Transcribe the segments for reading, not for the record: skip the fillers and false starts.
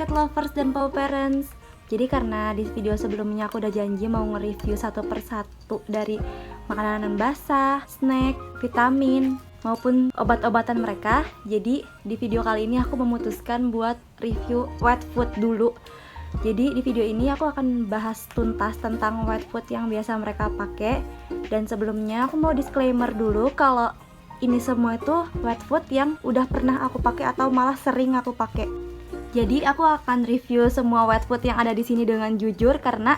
cat lovers dan paw parents. Jadi karena di video sebelumnya aku udah janji mau nge-review satu persatu dari makanan basah, snack, vitamin, maupun obat-obatan mereka. Jadi di video kali ini aku memutuskan buat review wet food dulu. Jadi di video ini aku akan bahas tuntas tentang wet food yang biasa mereka pakai. Dan sebelumnya aku mau disclaimer dulu kalau ini semua itu wet food yang udah pernah aku pakai atau malah sering aku pakai. Jadi aku akan review semua wet food yang ada di sini dengan jujur karena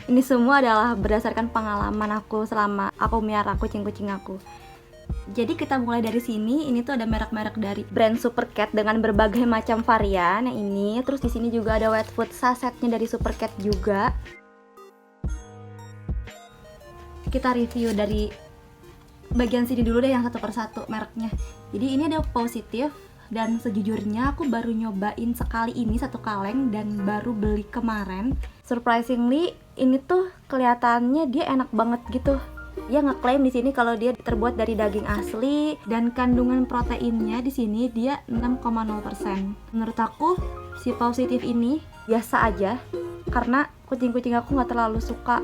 ini semua adalah berdasarkan pengalaman aku selama aku miara kucing-kucing aku. Jadi kita mulai dari sini. Ini tuh ada merek-merek dari brand Super Cat dengan berbagai macam varian. Yang ini, terus di sini juga ada wet food sasetnya dari Super Cat juga. Kita review dari bagian sini dulu deh yang satu persatu mereknya. Jadi ini ada Positif, dan sejujurnya aku baru nyobain sekali ini satu kaleng dan baru beli kemarin. Surprisingly ini tuh kelihatannya dia enak banget gitu. Dia ngeklaim di sini kalau dia terbuat dari daging asli dan kandungan proteinnya di sini dia 6,0%. Menurut aku si Positif ini biasa aja karena kucing-kucing aku nggak terlalu suka.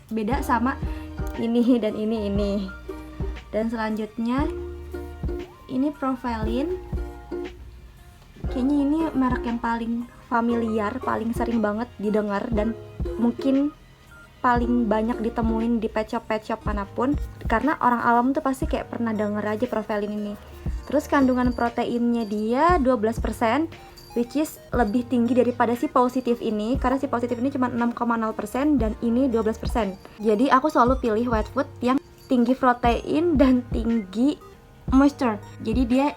Beda sama ini dan ini. Dan selanjutnya ini Provalin. Kayaknya ini merek yang paling familiar, paling sering banget didengar dan mungkin paling banyak ditemuin di pet shop manapun. Karena orang awam tuh pasti kayak pernah denger aja Provalin ini. Terus kandungan proteinnya dia 12%, which is lebih tinggi daripada si Positif ini. Karena si Positif ini cuma 6,0% dan ini 12%. Jadi aku selalu pilih wet food yang tinggi protein dan tinggi moisture. Jadi dia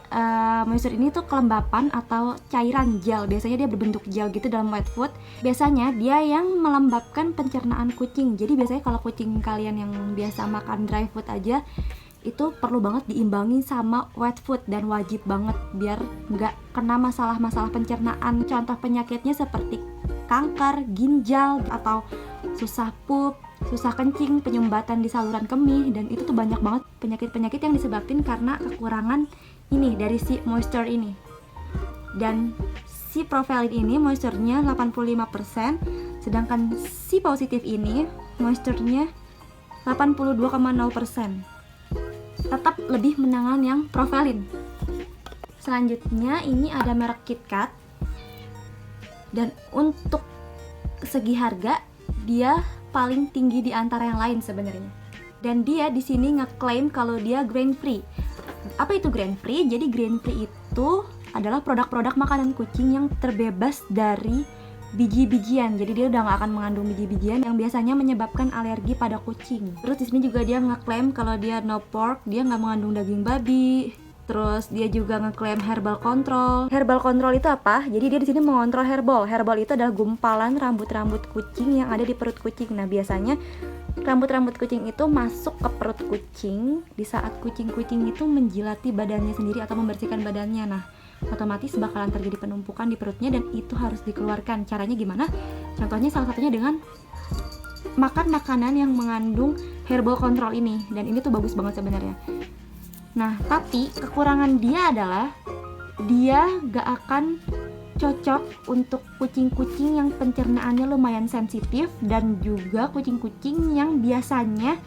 moisture ini tuh kelembapan atau cairan gel. Biasanya dia berbentuk gel gitu dalam wet food. Biasanya dia yang melembabkan pencernaan kucing. Jadi biasanya kalau kucing kalian yang biasa makan dry food aja, itu perlu banget diimbangi sama wet food dan wajib banget biar nggak kena masalah-masalah pencernaan. Contoh penyakitnya seperti kanker, ginjal, atau susah pup, susah kencing, penyumbatan di saluran kemih, dan itu tuh banyak banget penyakit-penyakit yang disebabkan karena kekurangan ini dari si moisture ini. Dan si Provalin ini moisturenya 85%, sedangkan si Positif ini moisturenya 82,0%. Tetap lebih menangan yang Provalin. Selanjutnya ini ada merek KitKat. Dan untuk segi harga dia paling tinggi di antara yang lain sebenarnya. Dan dia di sini ngeklaim kalau dia grain free. Apa itu grain free? Jadi grain free itu adalah produk-produk makanan kucing yang terbebas dari biji-bijian. Jadi dia udah nggak akan mengandung biji-bijian yang biasanya menyebabkan alergi pada kucing. Terus di sini juga dia ngeklaim kalau dia no pork, dia nggak mengandung daging babi. Terus dia juga ngeklaim herbal control. Herbal control itu apa? Jadi dia di sini mengontrol herbal. Herbal itu adalah gumpalan rambut-rambut kucing yang ada di perut kucing. Nah, biasanya rambut-rambut kucing itu masuk ke perut kucing di saat kucing-kucing itu menjilati badannya sendiri atau membersihkan badannya. Nah, otomatis bakalan terjadi penumpukan di perutnya dan itu harus dikeluarkan. Caranya gimana? Contohnya salah satunya dengan makan makanan yang mengandung herbal control ini. Dan ini tuh bagus banget sebenarnya. Nah, tapi kekurangan dia adalah dia gak akan cocok untuk kucing-kucing yang pencernaannya lumayan sensitif dan juga kucing-kucing yang biasanya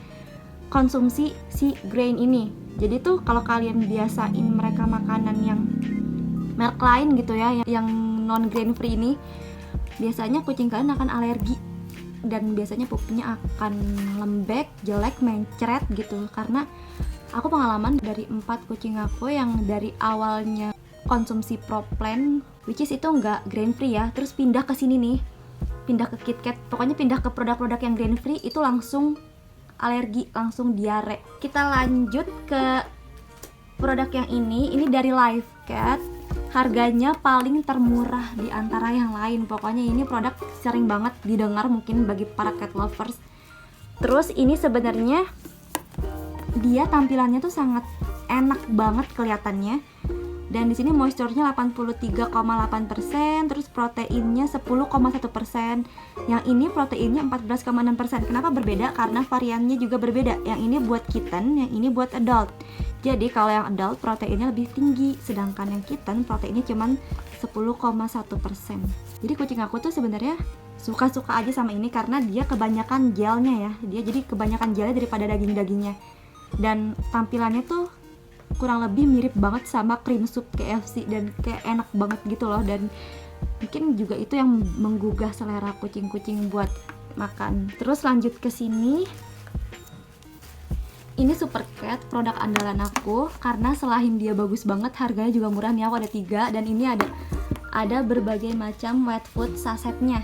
konsumsi si grain ini. Jadi tuh kalau kalian biasain mereka makanan yang merek lain gitu ya, yang non grain free ini, biasanya kucing kalian akan alergi dan biasanya pupnya akan lembek, jelek, mencret gitu. Karena aku pengalaman dari 4 kucing aku yang dari awalnya konsumsi Proplan, which is itu nggak grain free ya, terus pindah ke sini nih, pindah ke KitKat, pokoknya pindah ke produk-produk yang grain free, itu langsung alergi, langsung diare. Kita lanjut ke produk yang ini dari Live Cat. Harganya paling termurah di antara yang lain. Pokoknya ini produk sering banget didengar mungkin bagi para cat lovers. Terus ini sebenarnya dia tampilannya tuh sangat enak banget kelihatannya. Dan di sini moisture-nya 83,8%, terus proteinnya 10,1%. Yang ini proteinnya 14,6%. Kenapa berbeda? Karena variannya juga berbeda. Yang ini buat kitten, yang ini buat adult. Jadi kalau yang adult proteinnya lebih tinggi, sedangkan yang kitten proteinnya cuma 10,1%. Jadi kucing aku tuh sebenarnya suka-suka aja sama ini karena dia kebanyakan gelnya ya. Dia jadi kebanyakan gelnya daripada daging-dagingnya. Dan tampilannya tuh kurang lebih mirip banget sama cream soup KFC dan kayak enak banget gitu loh. Dan mungkin juga itu yang menggugah selera kucing-kucing buat makan. Terus lanjut ke sini. Ini Super Cat, produk andalan aku karena selain dia bagus banget, harganya juga murah nih. Aku ada 3 dan ini ada berbagai macam wet food sasetnya.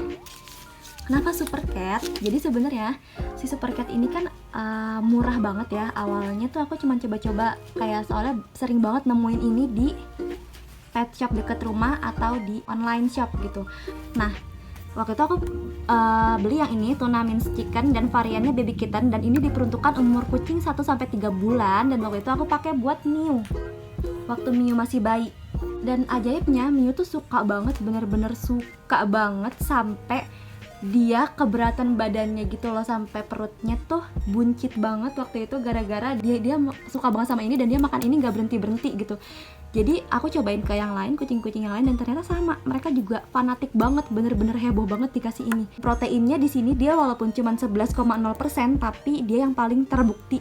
Kenapa Super Cat? Jadi sebenarnya si Super Cat ini kan murah banget ya. Awalnya tuh aku cuma coba-coba kayak soalnya sering banget nemuin ini di pet shop deket rumah atau di online shop gitu. Nah, waktu itu aku beli yang ini Tuna Mince Chicken dan variannya baby kitten, dan ini diperuntukkan umur kucing 1-3 bulan, dan waktu itu aku pakai buat Miu waktu Miu masih bayi. Dan ajaibnya Miu tuh suka banget, bener-bener suka banget sampai dia keberatan badannya gitu loh, sampai perutnya tuh buncit banget waktu itu gara-gara dia suka banget sama ini dan dia makan ini nggak berhenti gitu. Jadi aku cobain ke yang lain, kucing-kucing yang lain, dan ternyata sama, mereka juga fanatik banget, bener-bener heboh banget dikasih ini. Proteinnya di sini dia walaupun cuma 11,0%, tapi dia yang paling terbukti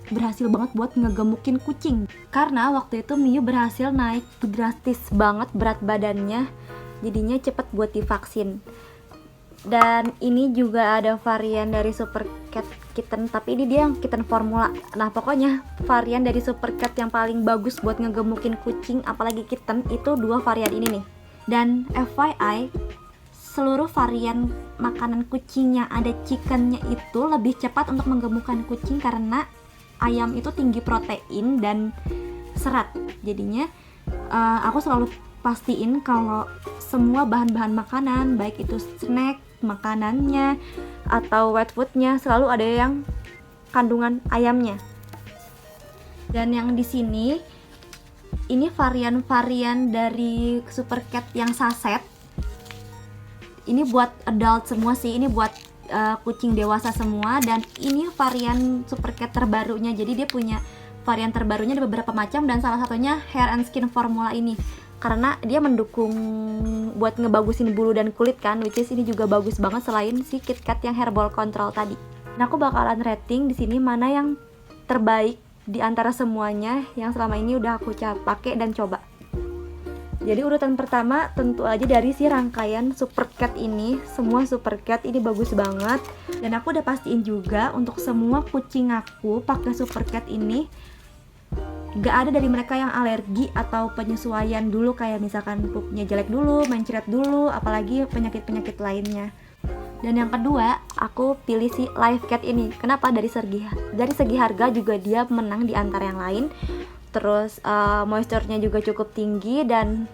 berhasil banget buat ngegemukin kucing. Karena waktu itu Miu berhasil naik drastis banget berat badannya, jadinya cepet buat divaksin. Dan ini juga ada varian dari Super Cat Kitten, tapi ini dia yang kitten formula. Nah pokoknya varian dari Super Cat yang paling bagus buat ngegemukin kucing, apalagi kitten, itu 2 varian ini nih. Dan FYI, seluruh varian makanan kucing yang ada chickennya itu lebih cepat untuk menggemukkan kucing karena ayam itu tinggi protein dan serat. Jadinya aku selalu pastiin kalau semua bahan-bahan makanan, baik itu snack, makanannya atau wet foodnya, selalu ada yang kandungan ayamnya. Dan yang di sini ini varian-varian dari Super Cat yang saset. Ini buat adult semua sih, ini buat kucing dewasa semua. Dan ini varian Super Cat terbarunya, jadi dia punya varian terbarunya ada beberapa macam, dan salah satunya hair and skin formula ini karena dia mendukung buat ngebagusin bulu dan kulit kan, which is ini juga bagus banget selain si KitKat yang herbal control tadi. Nah, aku bakalan rating di sini mana yang terbaik di antara semuanya yang selama ini udah aku pakai dan coba. Jadi urutan pertama tentu aja dari si rangkaian Super Cat ini. Semua Super Cat ini bagus banget, dan aku udah pastiin juga untuk semua kucing aku pakai Super Cat ini gak ada dari mereka yang alergi atau penyesuaian dulu, kayak misalkan pupnya jelek dulu, mencret dulu, apalagi penyakit-penyakit lainnya. Dan yang kedua, aku pilih si Live Cat ini. Kenapa? Dari segi harga juga dia menang di antara yang lain. Terus moisture-nya juga cukup tinggi dan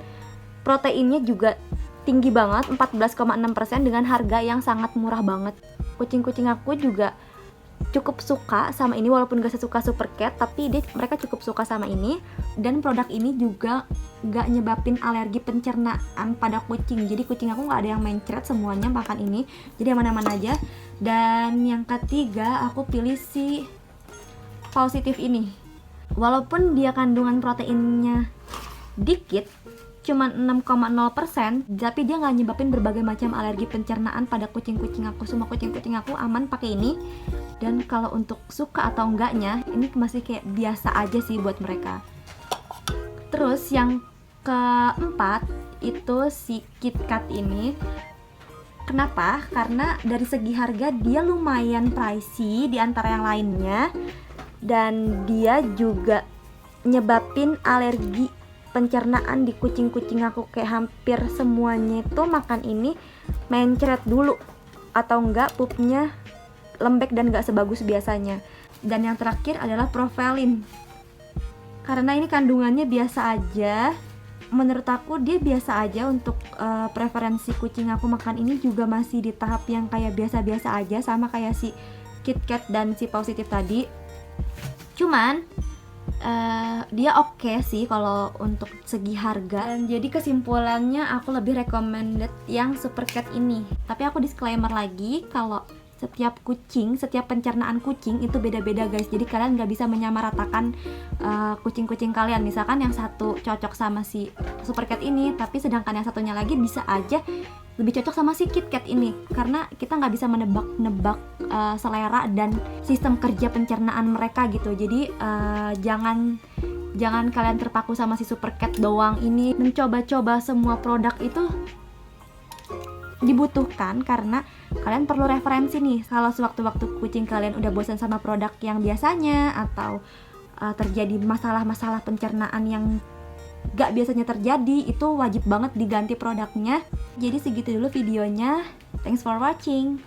proteinnya juga tinggi banget, 14,6% dengan harga yang sangat murah banget. Kucing-kucing aku juga cukup suka sama ini, walaupun gak sesuka Super Cat, tapi mereka cukup suka sama ini. Dan produk ini juga gak nyebabin alergi pencernaan pada kucing. Jadi kucing aku gak ada yang mencret, semuanya makan ini, jadi aman-aman aja. Dan yang ketiga, aku pilih si Positive ini. Walaupun dia kandungan proteinnya dikit, cuma 6,0%, tapi dia nggak nyebabin berbagai macam alergi pencernaan pada kucing-kucing aku. Semua kucing-kucing aku aman pakai ini. Dan kalau untuk suka atau enggaknya, ini masih kayak biasa aja sih buat mereka. Terus yang keempat itu si KitKat ini. Kenapa? Karena dari segi harga dia lumayan pricey di antara yang lainnya, dan dia juga nyebabin alergi pencernaan di kucing-kucing aku. Kayak hampir semuanya itu makan ini mencret dulu, atau enggak pupnya lembek dan enggak sebagus biasanya. Dan yang terakhir adalah Provelin. Karena ini kandungannya biasa aja, menurut aku dia biasa aja untuk preferensi kucing aku makan ini juga masih di tahap yang kayak biasa-biasa aja, sama kayak si KitKat dan si Positive tadi. Cuman dia oke sih kalau untuk segi harga. Dan jadi kesimpulannya aku lebih recommended yang Super Cat ini. Tapi aku disclaimer lagi kalau setiap pencernaan kucing itu beda-beda guys. Jadi kalian nggak bisa menyamaratakan kucing-kucing kalian. Misalkan yang satu cocok sama si Super Cat ini, tapi sedangkan yang satunya lagi bisa aja lebih cocok sama si Kit Kat ini. Karena kita nggak bisa menebak-nebak selera dan sistem kerja pencernaan mereka gitu. Jadi jangan kalian terpaku sama si Super Cat doang ini. Mencoba-coba semua produk itu dibutuhkan karena kalian perlu referensi nih. Kalau sewaktu-waktu kucing kalian udah bosan sama produk yang biasanya, atau terjadi masalah-masalah pencernaan yang gak biasanya terjadi, itu wajib banget diganti produknya. Jadi segitu dulu videonya. Thanks for watching.